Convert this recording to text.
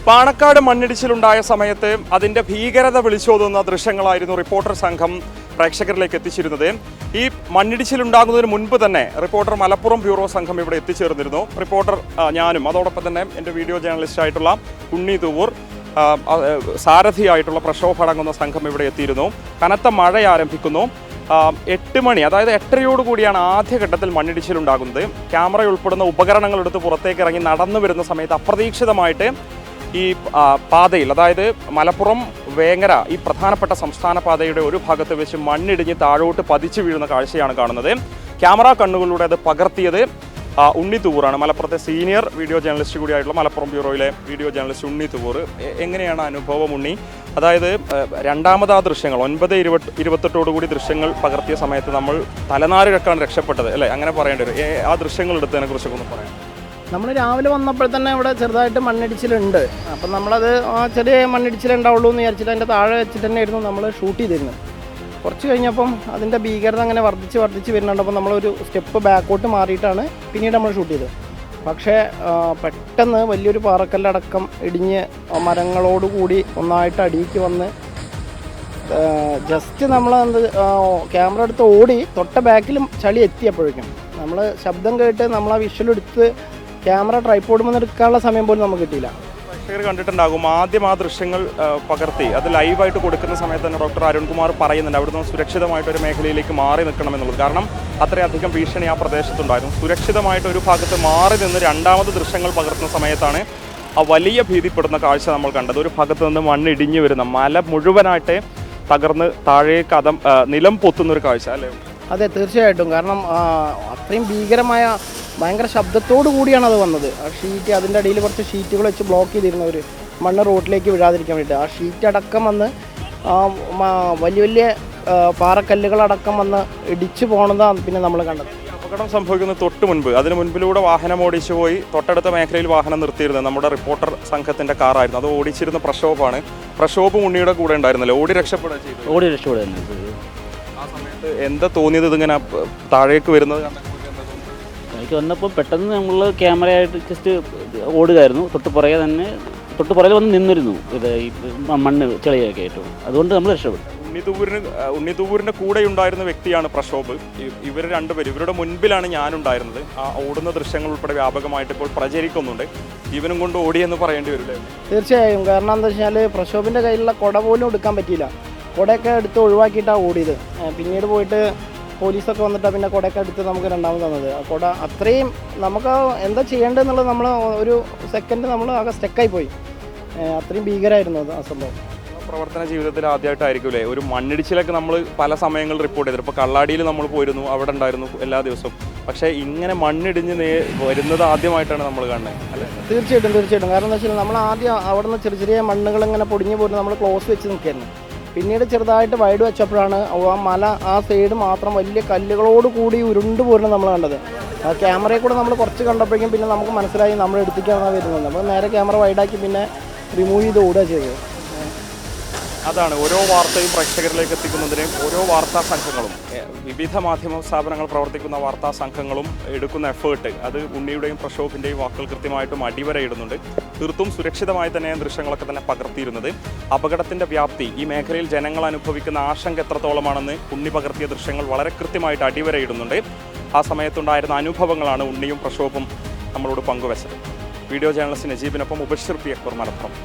പാണക്കാട് മണ്ണിടിച്ചിലുണ്ടായ സമയത്ത് അതിൻ്റെ ഭീകരത വിളിച്ചോതുന്ന ദൃശ്യങ്ങളായിരുന്നു റിപ്പോർട്ടർ സംഘം പ്രേക്ഷകരിലേക്ക് എത്തിച്ചിരുന്നത്. ഈ മണ്ണിടിച്ചിലുണ്ടാകുന്നതിന് മുൻപ് തന്നെ റിപ്പോർട്ടർ മലപ്പുറം ബ്യൂറോ സംഘം ഇവിടെ എത്തിച്ചേർന്നിരുന്നു. റിപ്പോർട്ടർ ഞാനും അതോടൊപ്പം തന്നെ എൻ്റെ വീഡിയോ ജേർണലിസ്റ്റായിട്ടുള്ള ഉണ്ണി തൂവൂർ, സാരഥിയായിട്ടുള്ള പ്രക്ഷോഭ അടങ്ങുന്ന സംഘം ഇവിടെ എത്തിയിരുന്നു. കനത്ത മഴ ആരംഭിക്കുന്നു. 8 മണി, അതായത് 8:30 ആദ്യഘട്ടത്തിൽ മണ്ണിടിച്ചിലുണ്ടാകുന്നത്. ക്യാമറ ഉൾപ്പെടുന്ന ഉപകരണങ്ങൾ എടുത്ത് പുറത്തേക്ക് ഇറങ്ങി നടന്നു വരുന്ന സമയത്ത് അപ്രതീക്ഷിതമായിട്ട് ഈ പാതയിൽ, അതായത് മലപ്പുറം വേങ്ങര ഈ പ്രധാനപ്പെട്ട സംസ്ഥാന പാതയുടെ ഒരു ഭാഗത്ത് വെച്ച് മണ്ണിടിഞ്ഞ് താഴോട്ട് പതിച്ചു വീഴുന്ന കാഴ്ചയാണ് കാണുന്നത്. ക്യാമറ കണ്ണുകളിലൂടെ അത് പകർത്തിയത് ഉണ്ണി തൂവൂറാണ്, മലപ്പുറത്തെ സീനിയർ വീഡിയോ ജേർണലിസ്റ്റ് കൂടിയായിട്ടുള്ള മലപ്പുറം ബ്യൂറോയിലെ വീഡിയോ ജേർണലിസ്റ്റ് ഉണ്ണി തൂവൂർ. എങ്ങനെയാണ് അനുഭവം ഉണ്ണി? അതായത് രണ്ടാമത് ആ ദൃശ്യങ്ങൾ 9:28 ദൃശ്യങ്ങൾ പകർത്തിയ സമയത്ത് നമ്മൾ തലനാരിഴക്കാണ് രക്ഷപ്പെട്ടത് അല്ലേ, അങ്ങനെ പറയേണ്ടി വരും. ആ ദൃശ്യങ്ങൾ എടുത്തതിനെ കുറിച്ചൊക്കെ ഒന്ന് പറയാം. നമ്മൾ രാവിലെ വന്നപ്പോൾ തന്നെ ഇവിടെ ചെറുതായിട്ട് മണ്ണിടിച്ചിലുണ്ട്. അപ്പം നമ്മളത് ചെറിയ മണ്ണിടിച്ചിലുണ്ടാവുള്ളൂ എന്ന് വിചാരിച്ചിട്ട് അതിൻ്റെ താഴെ വെച്ചിട്ട് തന്നെയായിരുന്നു നമ്മൾ ഷൂട്ട് ചെയ്തിരുന്നത്. കുറച്ച് കഴിഞ്ഞപ്പം അതിൻ്റെ ഭീകരത അങ്ങനെ വർദ്ധിച്ച് വരുന്നുണ്ട്. അപ്പം നമ്മളൊരു സ്റ്റെപ്പ് ബാക്കോട്ട് മാറിയിട്ടാണ് പിന്നീട് നമ്മൾ ഷൂട്ട് ചെയ്തത്. പക്ഷേ പെട്ടെന്ന് വലിയൊരു പാറക്കല്ലടക്കം ഇടിഞ്ഞ് മരങ്ങളോടുകൂടി ഒന്നായിട്ട് അടിയിക്ക് വന്ന് ജസ്റ്റ് നമ്മൾ ക്യാമറ എടുത്ത് ഓടി തൊട്ട ബാക്കിലും ചളി എത്തിയപ്പോഴേക്കും നമ്മൾ ശബ്ദം കേട്ട് നമ്മൾ ആ വിഷ്വൽ എടുത്ത് ക്യാമറ ട്രൈപോഡിൽ നിന്ന് എടുക്കാനുള്ള സമയം പോലും നമുക്ക് കിട്ടിയില്ല. പ്രേക്ഷകർ കണ്ടിട്ടുണ്ടാകും, ആദ്യം ആ ദൃശ്യങ്ങൾ പകർത്തി അത് ലൈവായിട്ട് കൊടുക്കുന്ന സമയത്ത് തന്നെ ഡോക്ടർ അരുൺകുമാർ പറയുന്നുണ്ട് അവിടുന്ന് സുരക്ഷിതമായിട്ടൊരു മേഖലയിലേക്ക് മാറി നിൽക്കണമെന്നുള്ളത്. കാരണം അത്രയധികം ഭീഷണി ആ പ്രദേശത്തുണ്ടായിരുന്നു. സുരക്ഷിതമായിട്ട് ഒരു ഭാഗത്ത് മാറി നിന്ന് രണ്ടാമത് ദൃശ്യങ്ങൾ പകർത്തുന്ന സമയത്താണ് ആ വലിയ ഭീതിപ്പെടുന്ന കാഴ്ച നമ്മൾ കണ്ടത്. ഒരു ഭാഗത്ത് നിന്ന് മണ്ണിടിഞ്ഞു വരുന്ന, മല മുഴുവനായിട്ട് തകർന്ന് താഴേക്ക് നിലം പൊത്തുന്നൊരു കാഴ്ച അല്ലേ? അതെ, തീർച്ചയായിട്ടും. കാരണം അത്രയും ഭീകരമായ ഭയങ്കര ശബ്ദത്തോടു കൂടിയാണ് അത് വന്നത്. ആ ഷീറ്റ്, അതിൻ്റെ അടിയിൽ കുറച്ച് ഷീറ്റുകൾ വെച്ച് ബ്ലോക്ക് ചെയ്തിരുന്നവർ മണ്ണ് റോഡിലേക്ക് വീഴാതിരിക്കാൻ വേണ്ടിയിട്ട് ആ ഷീറ്റ് അടക്കം വന്ന് വലിയ വലിയ പാറക്കല്ലുകളടക്കം വന്ന് ഇടിച്ചു പോകണതാണ് പിന്നെ നമ്മൾ കണ്ടത്. അപകടം സംഭവിക്കുന്ന തൊട്ട് മുൻപ്, അതിന് മുൻപിലൂടെ വാഹനം ഓടിച്ചു പോയി തൊട്ടടുത്ത മേഖലയിൽ വാഹനം നിർത്തിയിരുന്നത് നമ്മുടെ റിപ്പോർട്ടർ സംഘത്തിൻ്റെ കാറായിരുന്നു. അത് ഓടിച്ചിരുന്ന പ്രക്ഷോഭമാണ്. പ്രക്ഷോഭം ഉണ്ണിയുടെ കൂടെ ഉണ്ടായിരുന്നല്ലോ, ഓടി രക്ഷപ്പെടുക ചെയ്തു. ആ സമയത്ത് എന്താ തോന്നിയത്? ഇതിങ്ങനെ താഴേക്ക് വരുന്നത് എനിക്ക് വന്നപ്പോൾ പെട്ടെന്ന് നമ്മൾ ക്യാമറയായിട്ട് ജസ്റ്റ് ഓടുകയായിരുന്നു. തൊട്ട് പുറകെ വന്ന് നിന്നിരുന്നു ഇത് ഈ മണ്ണ് ചെളിയൊക്കെ ആയിട്ട്. അതുകൊണ്ട് നമ്മൾ രക്ഷപ്പെട്ടു. ഉണ്ണി തൂവൂരിൻ്റെ കൂടെ ഉണ്ടായിരുന്ന വ്യക്തിയാണ് പ്രക്ഷോഭ്. ഇവർ രണ്ടുപേരും, ഇവരുടെ മുൻപിലാണ് ഞാനുണ്ടായിരുന്നത്. ആ ഓടുന്ന ദൃശ്യങ്ങൾ ഉൾപ്പെടെ വ്യാപകമായിട്ട് ഇപ്പോൾ പ്രചരിക്കുന്നുണ്ട്. ജീവനും കൊണ്ട് ഓടിയെന്ന് പറയേണ്ടി വരില്ലേ? തീർച്ചയായും. കാരണം എന്താ വെച്ചാൽ പ്രക്ഷോഭിൻ്റെ കയ്യിലുള്ള കുട പോലും എടുക്കാൻ പറ്റിയില്ല. കുടയൊക്കെ എടുത്ത് ഒഴിവാക്കിയിട്ടാണ് ഓടിയത്. പിന്നീട് പോയിട്ട് പോലീസൊക്കെ വന്നിട്ടാണ് പിന്നെ കുടയൊക്കെ എടുത്ത് നമുക്ക് രണ്ടാമത് തന്നത്. ആ കുട അത്രയും നമുക്ക് എന്താ ചെയ്യേണ്ടതെന്നുള്ളത് നമ്മൾ ഒരു സെക്കൻഡ് നമ്മൾ ആകെ സ്റ്റക്കായി പോയി. അത്രയും ഭീകരമായിരുന്നു അത് ആ സംഭവം. പ്രവർത്തന ജീവിതത്തിൽ ആദ്യമായിട്ടായിരിക്കും അല്ലേ ഒരു മണ്ണിടിച്ചിലൊക്കെ നമ്മൾ പല സമയങ്ങളിൽ റിപ്പോർട്ട് ചെയ്തിട്ട്. ഇപ്പോൾ കള്ളാടിയിൽ നമ്മൾ പോയിരുന്നു, അവിടെ ഉണ്ടായിരുന്നു എല്ലാ ദിവസവും. പക്ഷേ ഇങ്ങനെ മണ്ണിടിഞ്ഞ് വരുന്നത് ആദ്യമായിട്ടാണ് നമ്മൾ കാണുന്നത് അല്ലേ? തീർച്ചയായിട്ടും. കാരണം എന്താ വെച്ചാൽ നമ്മൾ ആദ്യം അവിടെ നിന്ന് ചെറിയ ചെറിയ മണ്ണുകൾ ഇങ്ങനെ പൊടിഞ്ഞു പോയിട്ട് നമ്മൾ ക്ലോസ് വെച്ച് നിൽക്കുകയായിരുന്നു. പിന്നീട് ചെറുതായിട്ട് വൈഡ് വെച്ചപ്പോഴാണ് ആ മല ആ സൈഡ് മാത്രം വലിയ കല്ലുകളോട് കൂടി ഉരുണ്ടു പോരുന്നത് നമ്മൾ കണ്ടത്. ആ ക്യാമറയിൽ കൂടെ നമ്മൾ കുറച്ച് കണ്ടപ്പോഴേക്കും പിന്നെ നമുക്ക് മനസ്സിലായി നമ്മൾ എടുത്തിട്ടാണ് വരുന്നത്. നമ്മൾ നേരെ ക്യാമറ വൈഡാക്കി പിന്നെ റിമൂവ് ചെയ്ത് ഓടുക ചെയ്തത്. അതാണ് ഓരോ വാർത്തയും പ്രേക്ഷകരിലേക്ക് എത്തിക്കുന്നതിന് ഓരോ വാർത്താ സംഘങ്ങളും, വിവിധ മാധ്യമ സ്ഥാപനങ്ങൾ പ്രവർത്തിക്കുന്ന വാർത്താ സംഘങ്ങളും എടുക്കുന്ന എഫേർട്ട്, അത് ഉണ്ണിയുടെയും പ്രക്ഷോഭിൻ്റെയും വാക്കുകൾ കൃത്യമായിട്ടും അടിവരയിടുന്നുണ്ട്. തീർത്തും സുരക്ഷിതമായി തന്നെ ദൃശ്യങ്ങളൊക്കെ തന്നെ പകർത്തിയിരുന്നത്. അപകടത്തിൻ്റെ വ്യാപ്തി, ഈ മേഖലയിൽ ജനങ്ങൾ അനുഭവിക്കുന്ന ആശങ്ക എത്രത്തോളമാണെന്ന് ഉണ്ണി പകർത്തിയ ദൃശ്യങ്ങൾ വളരെ കൃത്യമായിട്ട് അടിവരയിടുന്നുണ്ട്. ആ സമയത്തുണ്ടായിരുന്ന അനുഭവങ്ങളാണ് ഉണ്ണിയും പ്രക്ഷോഭും നമ്മളോട് പങ്കുവച്ചത്. വീഡിയോ ജേർണലിസ്റ്റ് നജീബിനൊപ്പം മുബഷിർ പി അക്ബർ, മലപ്പുറം.